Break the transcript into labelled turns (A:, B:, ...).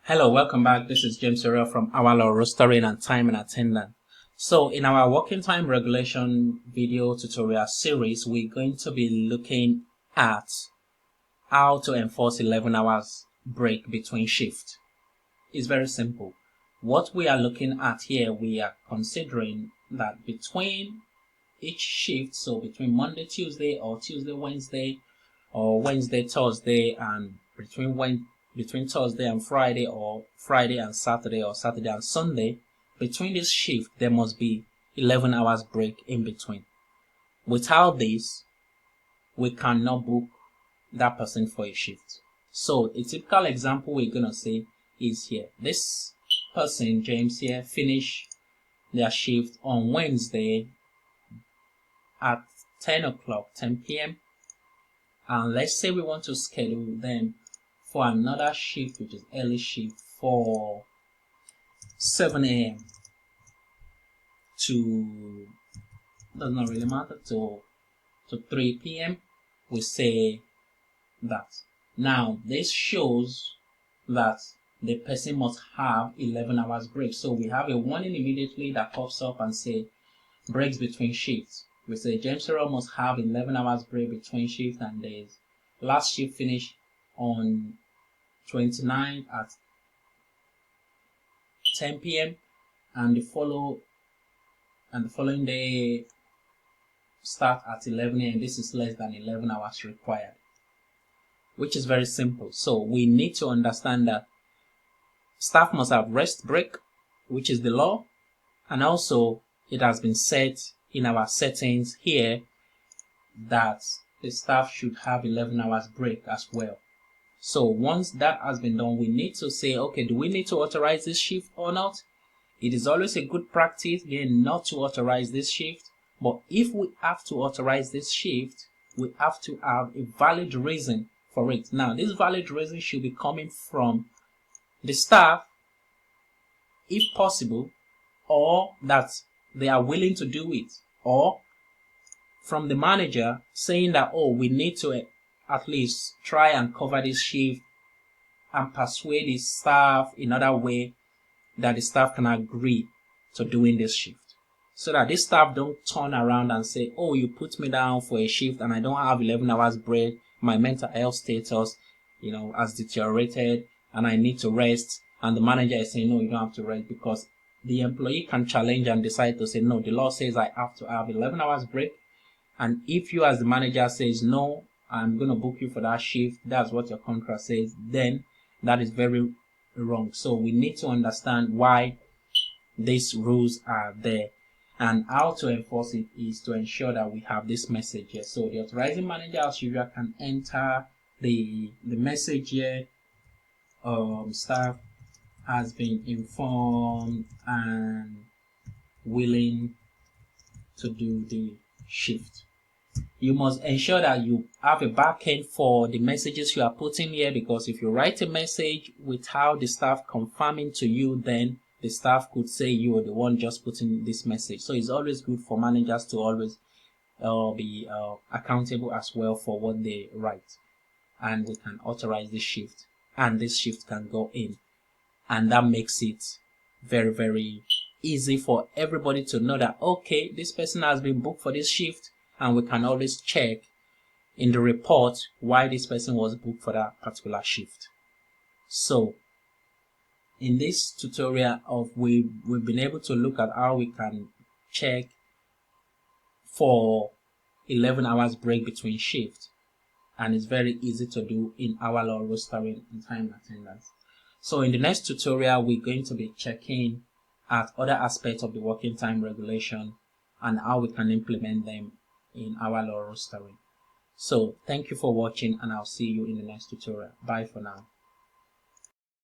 A: Hello, welcome back. This is James Sorrell from Our Law Rostering and Time and Attendance. So in our working time regulation video tutorial series, we're going to be looking at how to enforce 11 hours break between shifts. It's very simple. What we are looking at here, we are considering that between each shift, so between Monday, Tuesday, or Tuesday, Wednesday, or Wednesday, Thursday, and between Thursday and Friday, or Friday and Saturday, or Saturday and Sunday, between this shift, there must be 11 hours break in between. Without this, we cannot book that person for a shift. So a typical example we're going to say is here. This person, James here, finished their shift on Wednesday at 10 o'clock, 10 p.m. And let's say we want to schedule them for another shift, which is early shift, for 7 a.m. to, does not really matter, to 3 p.m. We say that. Now, this shows that the person must have 11 hours break. So we have a warning immediately that pops up and say breaks between shifts. We say James Sorrell must have 11 hours break between shifts, and there's last shift finish on 29 at 10 p.m. and the following day start at 11 a.m. This is less than 11 hours required, which is very simple. So we need to understand that staff must have rest break, which is the law, and also it has been set in our settings here that the staff should have 11 hours break as well. So once that has been done, we need to say, okay, do we need to authorize this shift or not? It is always a good practice again not to authorize this shift, but if we have to authorize this shift, we have to have a valid reason for it. Now, this valid reason should be coming from the staff, if possible, or that they are willing to do it, or from the manager saying that, oh, we need to at least try and cover this shift and persuade the staff in another way that the staff can agree to doing this shift, so that this staff don't turn around and say, oh, you put me down for a shift and I don't have 11 hours break, my mental health status has deteriorated and I need to rest, and the manager is saying, no, you don't have to rest, because the employee can challenge and decide to say, no, the law says I have to have 11 hours break. And if you as the manager says, no, I'm going to book you for that shift, that's what your contract says, then that is very wrong. So we need to understand why these rules are there, and how to enforce it is to ensure that we have this message here. So the authorizing manager as usual can enter the message here. Staff has been informed and willing to do the shift. You must ensure that you have a backend for the messages you are putting here, because if you write a message without the staff confirming to you, then the staff could say you are the one just putting this message. So it's always good for managers to always be accountable as well for what they write, and we can authorize this shift, and this shift can go in, and that makes it very, very easy for everybody to know that, okay, this person has been booked for this shift, and we can always check in the report why this person was booked for that particular shift. So in this tutorial we've been able to look at how we can check for 11 hours break between shifts, and it's very easy to do in our law rostering and time attendance. So in the next tutorial, we're going to be checking at other aspects of the working time regulation and how we can implement them in our law rostering. So thank you for watching, and I'll see you in the next tutorial. Bye for now.